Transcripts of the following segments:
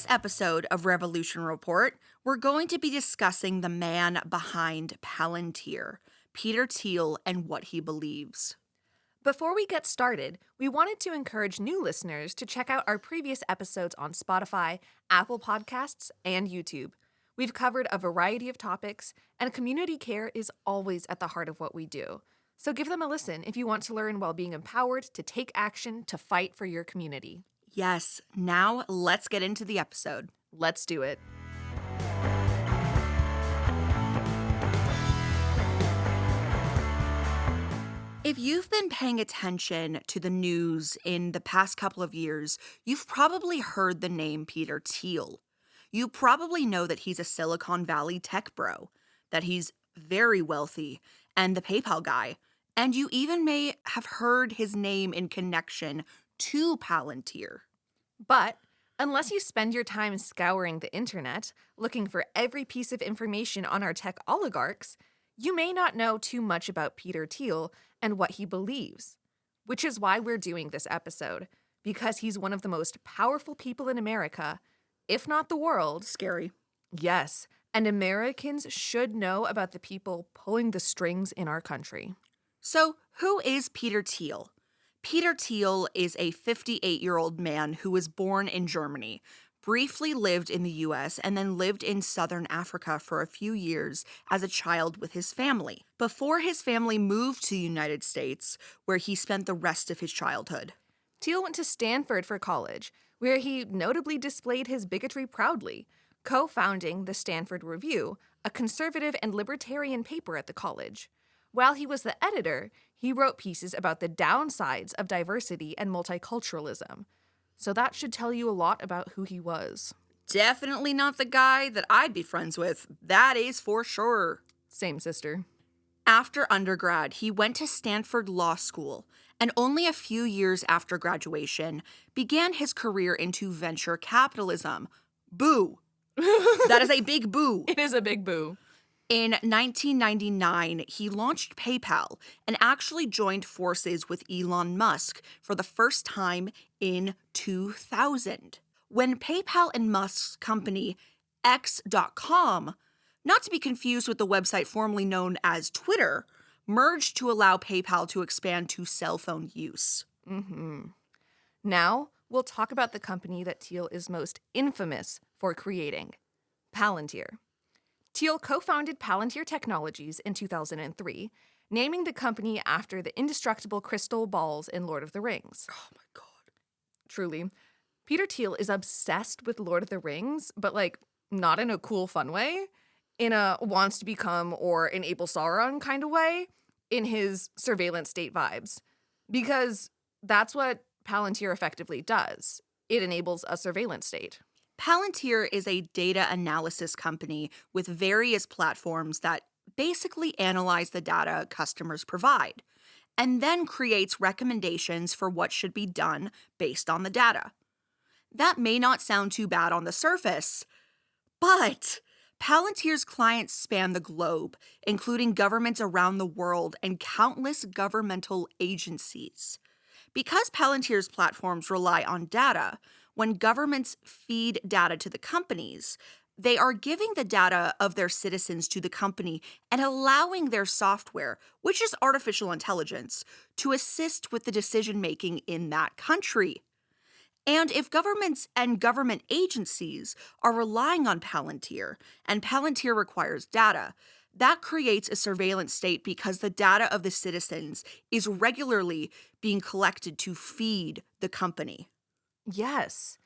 this episode of Revolution Report, we're going to be discussing the man behind Palantir, Peter Thiel, and what he believes. Before we get started, we wanted to encourage new listeners to check out our previous episodes on Spotify, Apple Podcasts, and YouTube. We've covered a variety of topics, and community care is always at the heart of what we do. So give them a listen if you want to learn while being empowered to take action to fight for your community. Yes, now let's get into the episode. Let's do it. If you've been paying attention to the news in the past couple of years, you've probably heard the name Peter Thiel. You probably know that he's a Silicon Valley tech bro, that he's very wealthy, and the PayPal guy. And you even may have heard his name in connection to Palantir. But unless you spend your time scouring the internet, looking for every piece of information on our tech oligarchs, you may not know too much about Peter Thiel and what he believes. Which is why we're doing this episode, because he's one of the most powerful people in America, if not the world. Scary. Yes, and Americans should know about the people pulling the strings in our country. So, who is Peter Thiel? Peter Thiel is a 58-year-old man who was born in Germany, briefly lived in the US, and then lived in southern Africa for a few years as a child with his family, before his family moved to the United States, where he spent the rest of his childhood. Thiel went to Stanford for college, where he notably displayed his bigotry proudly, co-founding the Stanford Review, a conservative and libertarian paper at the college. While he was the editor, he wrote pieces about the downsides of diversity and multiculturalism. So that should tell you a lot about who he was. Definitely not the guy that I'd be friends with. That is for sure. Same, sister. After undergrad, he went to Stanford Law School, and only a few years after graduation, began his career into venture capitalism. Boo. That is a big boo. It is a big boo. In 1999, he launched PayPal and actually joined forces with Elon Musk for the first time in 2000. When PayPal and Musk's company X.com, not to be confused with the website formerly known as Twitter, merged to allow PayPal to expand to cell phone use. Now, we'll talk about the company that Thiel is most infamous for creating, Palantir. Thiel co-founded Palantir Technologies in 2003, naming the company after the indestructible crystal balls in Lord of the Rings. Oh my God. Truly. Peter Thiel is obsessed with Lord of the Rings, but not in a cool, fun way, in a wants to become or enable Sauron kind of way, in his surveillance state vibes. Because that's what Palantir effectively does. It enables a surveillance state. Palantir is a data analysis company with various platforms that basically analyze the data customers provide, and then creates recommendations for what should be done based on the data. That may not sound too bad on the surface, but Palantir's clients span the globe, including governments around the world and countless governmental agencies. Because Palantir's platforms rely on data, when governments feed data to the companies, they are giving the data of their citizens to the company and allowing their software, which is artificial intelligence, to assist with the decision-making in that country. And if governments and government agencies are relying on Palantir, and Palantir requires data, that creates a surveillance state because the data of the citizens is regularly being collected to feed the company. Yes.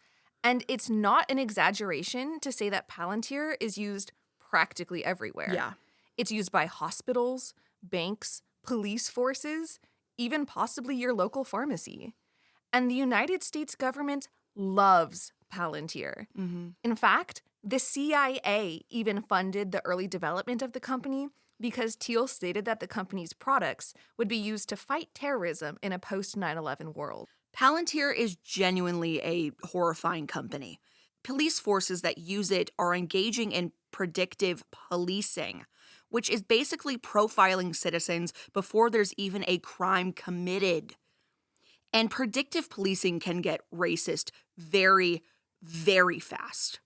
And it's not an exaggeration to say that Palantir is used practically everywhere. Yeah. It's used by hospitals, banks, police forces, even possibly your local pharmacy. And the United States government loves Palantir. In fact, the CIA even funded the early development of the company because Thiel stated that the company's products would be used to fight terrorism in a post-9/11 world. Palantir is genuinely a horrifying company. Police forces that use it are engaging in predictive policing, which is basically profiling citizens before there's even a crime committed. And predictive policing can get racist very, very fast.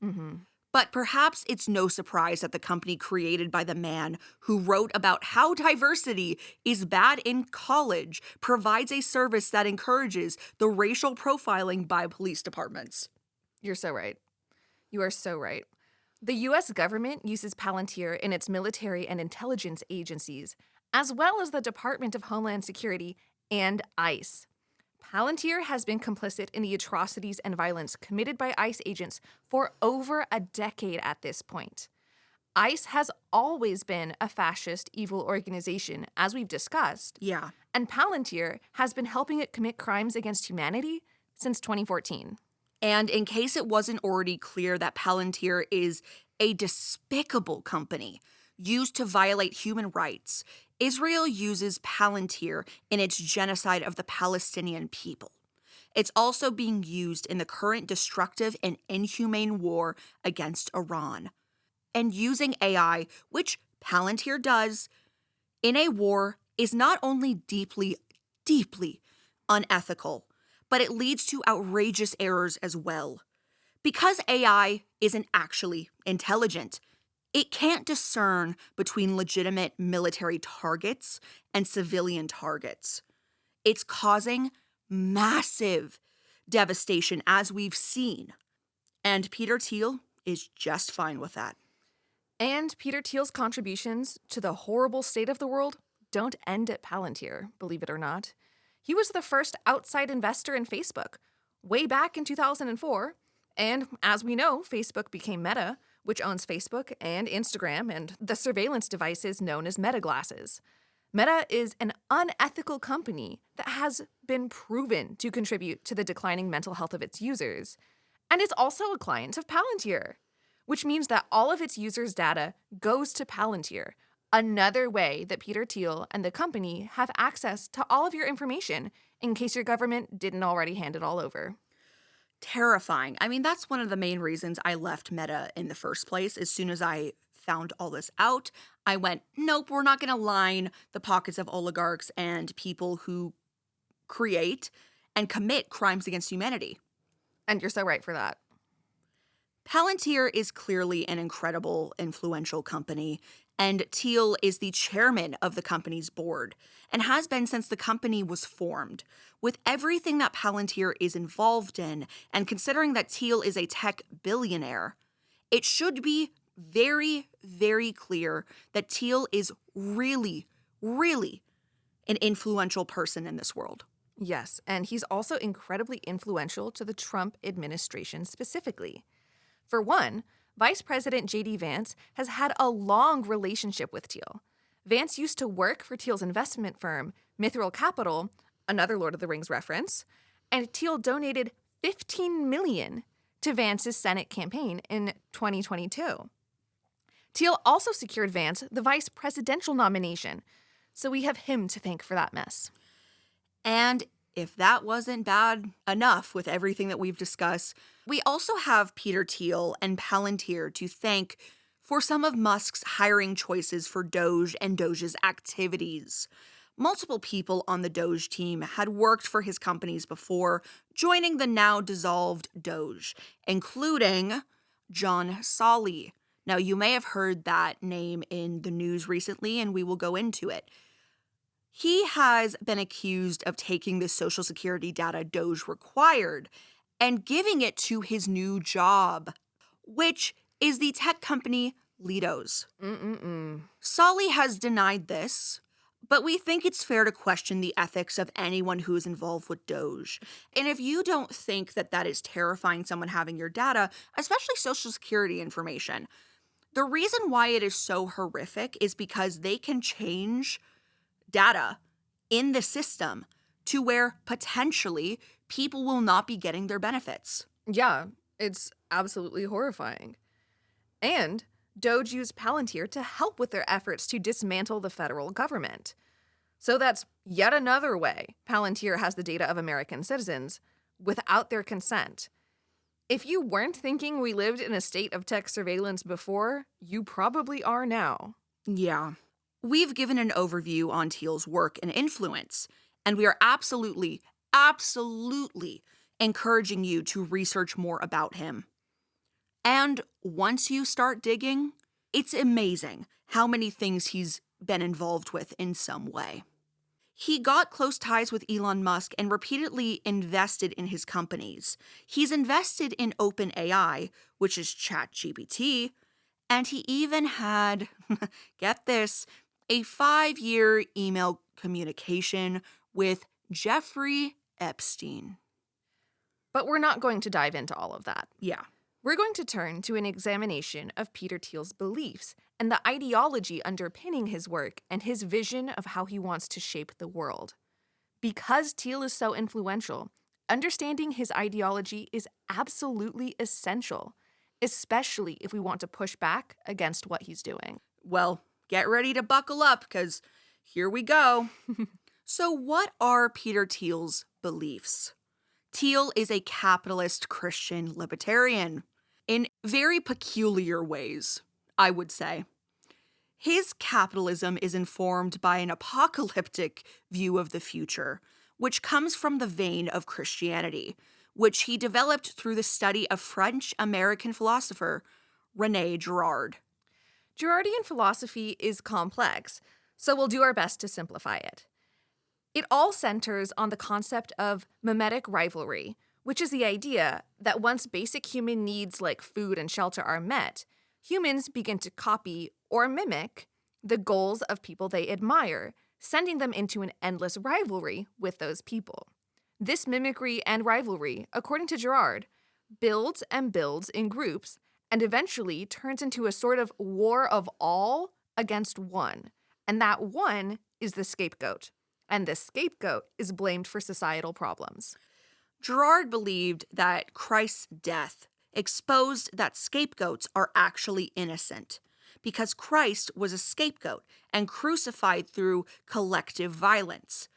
But perhaps it's no surprise that the company created by the man who wrote about how diversity is bad in college provides a service that encourages the racial profiling by police departments. You're so right. You are so right. The U.S. government uses Palantir in its military and intelligence agencies, as well as the Department of Homeland Security and ICE. Palantir has been complicit in the atrocities and violence committed by ICE agents for over a decade at this point. ICE has always been a fascist, evil organization, as we've discussed. Yeah. And Palantir has been helping it commit crimes against humanity since 2014. And in case it wasn't already clear that Palantir is a despicable company used to violate human rights, Israel uses Palantir in its genocide of the Palestinian people. It's also being used in the current destructive and inhumane war against Iran. And using AI, which Palantir does, in a war is not only deeply, deeply unethical, but it leads to outrageous errors as well. Because AI isn't actually intelligent, it can't discern between legitimate military targets and civilian targets. It's causing massive devastation, as we've seen. And Peter Thiel is just fine with that. And Peter Thiel's contributions to the horrible state of the world don't end at Palantir, believe it or not. He was the first outside investor in Facebook, way back in 2004. And as we know, Facebook became Meta, which owns Facebook and Instagram and the surveillance devices known as Meta glasses. Meta is an unethical company that has been proven to contribute to the declining mental health of its users. And it's also a client of Palantir, which means that all of its users' data goes to Palantir, another way that Peter Thiel and the company have access to all of your information in case your government didn't already hand it all over. Terrifying. I mean, that's one of the main reasons I left Meta in the first place. As soon as I found all this out, I went, nope, we're not going to line the pockets of oligarchs and people who create and commit crimes against humanity. And you're so right for that. Palantir is clearly an incredible, influential company, and Thiel is the chairman of the company's board and has been since the company was formed. With everything that Palantir is involved in, and considering that Thiel is a tech billionaire, it should be very, very clear that Thiel is really, really an influential person in this world. Yes, and he's also incredibly influential to the Trump administration specifically. For one, Vice President J.D. Vance has had a long relationship with Thiel. Vance used to work for Thiel's investment firm, Mithril Capital, another Lord of the Rings reference, and Thiel donated $15 million to Vance's Senate campaign in 2022. Thiel also secured Vance the vice presidential nomination, so we have him to thank for that mess. And if that wasn't bad enough with everything that we've discussed, we also have Peter Thiel and Palantir to thank for some of Musk's hiring choices for Doge and Doge's activities. Multiple people on the Doge team had worked for his companies before joining the now dissolved Doge, including John Solly. Now, you may have heard that name in the news recently, and we will go into it. He has been accused of taking the Social Security data Doge required and giving it to his new job, which is the tech company Lidos. Solly has denied this, but we think it's fair to question the ethics of anyone who is involved with Doge. And if you don't think that that is terrifying, someone having your data, especially Social Security information, the reason why it is so horrific is because they can change data in the system to where potentially people will not be getting their benefits. Yeah, it's absolutely horrifying. And Doge used Palantir to help with their efforts to dismantle the federal government. So that's yet another way Palantir has the data of American citizens without their consent. If you weren't thinking we lived in a state of tech surveillance before, you probably are now. Yeah. We've given an overview on Thiel's work and influence, and we are absolutely encouraging you to research more about him. And once you start digging, it's amazing how many things he's been involved with in some way. He got close ties with Elon Musk and repeatedly invested in his companies. He's invested in OpenAI, which is ChatGPT, and he even had, get this, a 5-year email communication with Jeffrey Epstein. But we're not going to dive into all of that. Yeah. We're going to turn to an examination of Peter Thiel's beliefs and the ideology underpinning his work and his vision of how he wants to shape the world. Because Thiel is so influential, understanding his ideology is absolutely essential, especially if we want to push back against what he's doing. Well, get ready to buckle up, because here we go. So what are Peter Thiel's beliefs? Thiel is a capitalist Christian libertarian in very peculiar ways, I would say. His capitalism is informed by an apocalyptic view of the future, which comes from the vein of Christianity, which he developed through the study of French-American philosopher René Girard. Girardian philosophy is complex, so we'll do our best to simplify it. It all centers on the concept of mimetic rivalry, which is the idea that once basic human needs like food and shelter are met, humans begin to copy or mimic the goals of people they admire, sending them into an endless rivalry with those people. This mimicry and rivalry, according to Girard, builds and builds in groups and eventually turns into a sort of war of all against one. And that one is the scapegoat. And the scapegoat is blamed for societal problems. Girard believed that Christ's death exposed that scapegoats are actually innocent, because Christ was a scapegoat and crucified through collective violence.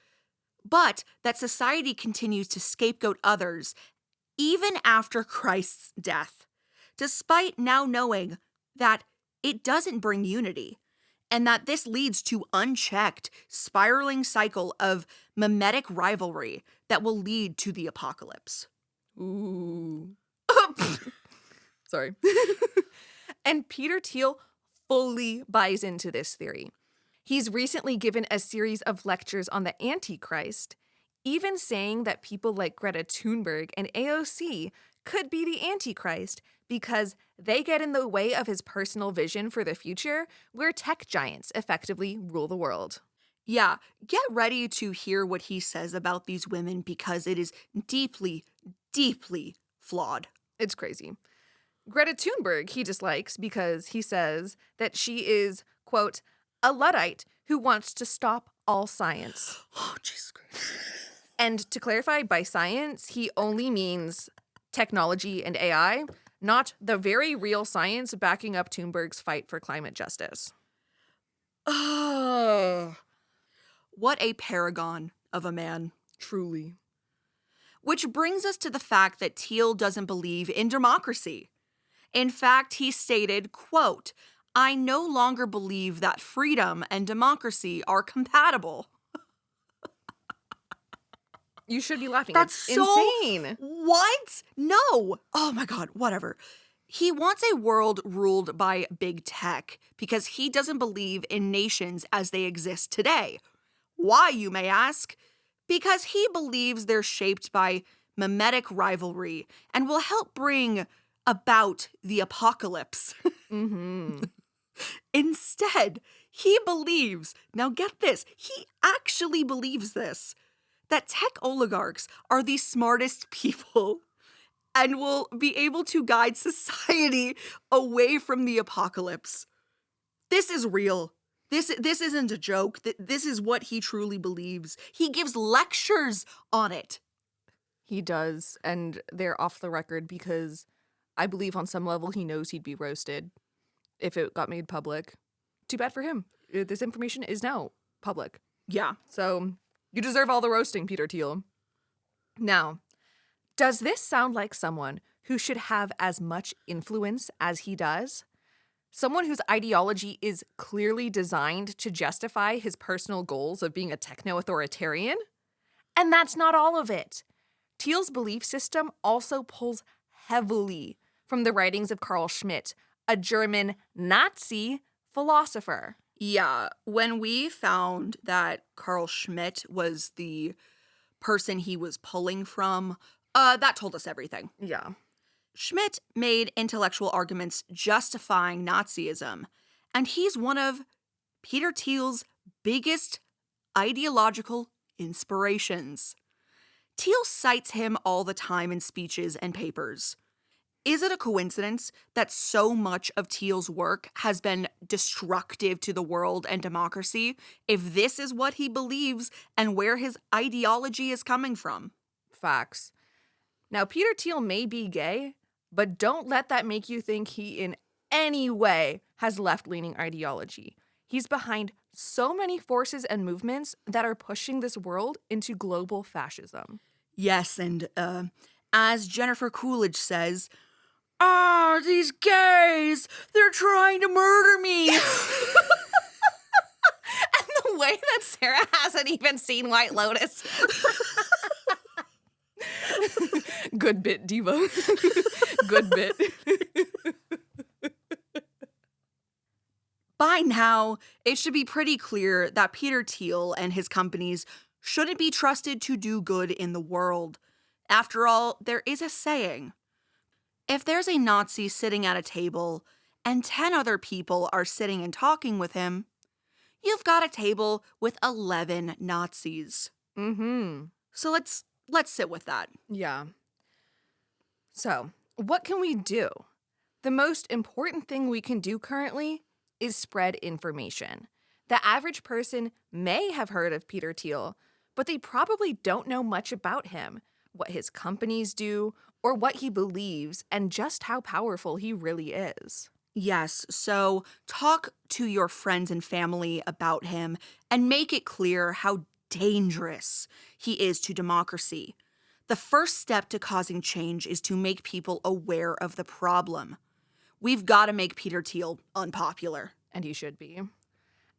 But that society continues to scapegoat others even after Christ's death, despite now knowing that it doesn't bring unity, and that this leads to unchecked, spiraling cycle of mimetic rivalry that will lead to the apocalypse. Ooh. Sorry. And Peter Thiel fully buys into this theory. He's recently given a series of lectures on the Antichrist, even saying that people like Greta Thunberg and AOC could be the Antichrist because they get in the way of his personal vision for the future where tech giants effectively rule the world. Yeah, get ready to hear what he says about these women because it is deeply, deeply flawed. It's crazy. Greta Thunberg he dislikes because he says that she is, quote, a Luddite who wants to stop all science. Oh, Jesus Christ. And to clarify, by science, he only means technology and AI, not the very real science backing up Thunberg's fight for climate justice. Oh, what a paragon of a man. Truly. Which brings us to the fact that Thiel doesn't believe in democracy. In fact, he stated, quote, I no longer believe that freedom and democracy are compatible. You should be laughing. That's it's so insane. What? No. Oh my God, whatever. He wants a world ruled by big tech because he doesn't believe in nations as they exist today. Why, you may ask? Because he believes they're shaped by mimetic rivalry and will help bring about the apocalypse. Mm-hmm. Instead, he believes, now get this, he actually believes this, that tech oligarchs are the smartest people and will be able to guide society away from the apocalypse. This is real. This isn't a joke. This is what he truly believes. He gives lectures on it. He does, and they're off the record because I believe on some level he knows he'd be roasted if it got made public. Too bad for him. This information is now public. Yeah. So you deserve all the roasting, Peter Thiel. Now, does this sound like someone who should have as much influence as he does? Someone whose ideology is clearly designed to justify his personal goals of being a techno-authoritarian? And that's not all of it. Thiel's belief system also pulls heavily from the writings of Carl Schmitt, a German Nazi philosopher. Yeah, when we found that Carl Schmitt was the person he was pulling from, that told us everything. Yeah. Schmitt made intellectual arguments justifying Nazism, and he's one of Peter Thiel's biggest ideological inspirations. Thiel cites him all the time in speeches and papers. Is it a coincidence that so much of Thiel's work has been destructive to the world and democracy if this is what he believes and where his ideology is coming from? Facts. Now, Peter Thiel may be gay, but don't let that make you think he in any way has left-leaning ideology. He's behind so many forces and movements that are pushing this world into global fascism. Yes, and as Jennifer Coolidge says, these gays, they're trying to murder me. And the way that Sarah hasn't even seen White Lotus. Good bit, Diva. Good bit. By now, it should be pretty clear that Peter Thiel and his companies shouldn't be trusted to do good in the world. After all, there is a saying: if there's a Nazi sitting at a table and 10 other people are sitting and talking with him, you've got a table with 11 Nazis. Mm-hmm. So let's sit with that. Yeah. So, what can we do? The most important thing we can do currently is spread information. The average person may have heard of Peter Thiel, but they probably don't know much about him, what his companies do, or what he believes, and just how powerful he really is. Yes, so talk to your friends and family about him and make it clear how dangerous he is to democracy. The first step to causing change is to make people aware of the problem. We've got to make Peter Thiel unpopular. And he should be.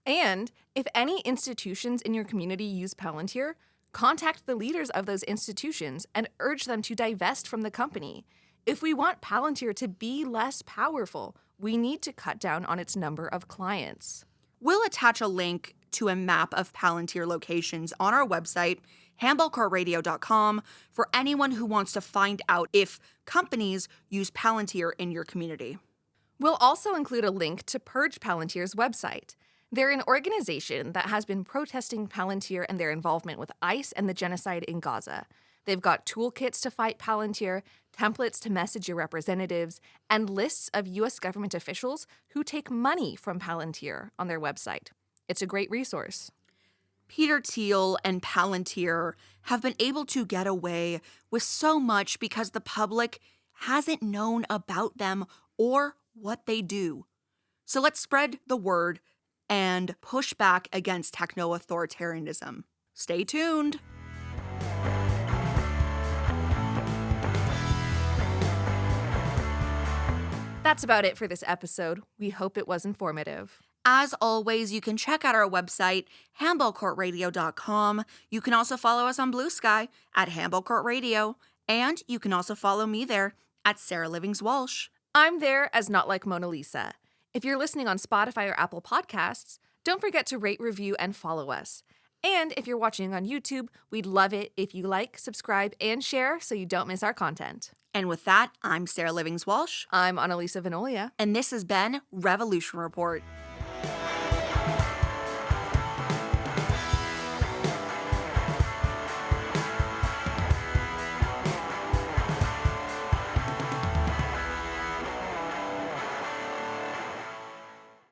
And if any institutions in your community use Palantir, contact the leaders of those institutions and urge them to divest from the company. If we want Palantir to be less powerful, we need to cut down on its number of clients. We'll attach a link to a map of Palantir locations on our website, handballcartradio.com, for anyone who wants to find out if companies use Palantir in your community. We'll also include a link to Purge Palantir's website. They're an organization that has been protesting Palantir and their involvement with ICE and the genocide in Gaza. They've got toolkits to fight Palantir, templates to message your representatives, and lists of U.S. government officials who take money from Palantir on their website. It's a great resource. Peter Thiel and Palantir have been able to get away with so much because the public hasn't known about them or what they do. So let's spread the word and push back against techno-authoritarianism. Stay tuned. That's about it for this episode. We hope it was informative. As always, you can check out our website, handballcourtradio.com. You can also follow us on Blue Sky at Handball Court Radio, and you can also follow me there at Sarah Livings-Walsh. I'm there as Not Like Mona Lisa. If you're listening on Spotify or Apple Podcasts, don't forget to rate, review, and follow us. And if you're watching on YouTube, we'd love it if you like, subscribe, and share so you don't miss our content. And with that, I'm Sarah Livings-Walsh. I'm Analisa Venolia. And this has been Revolution Report.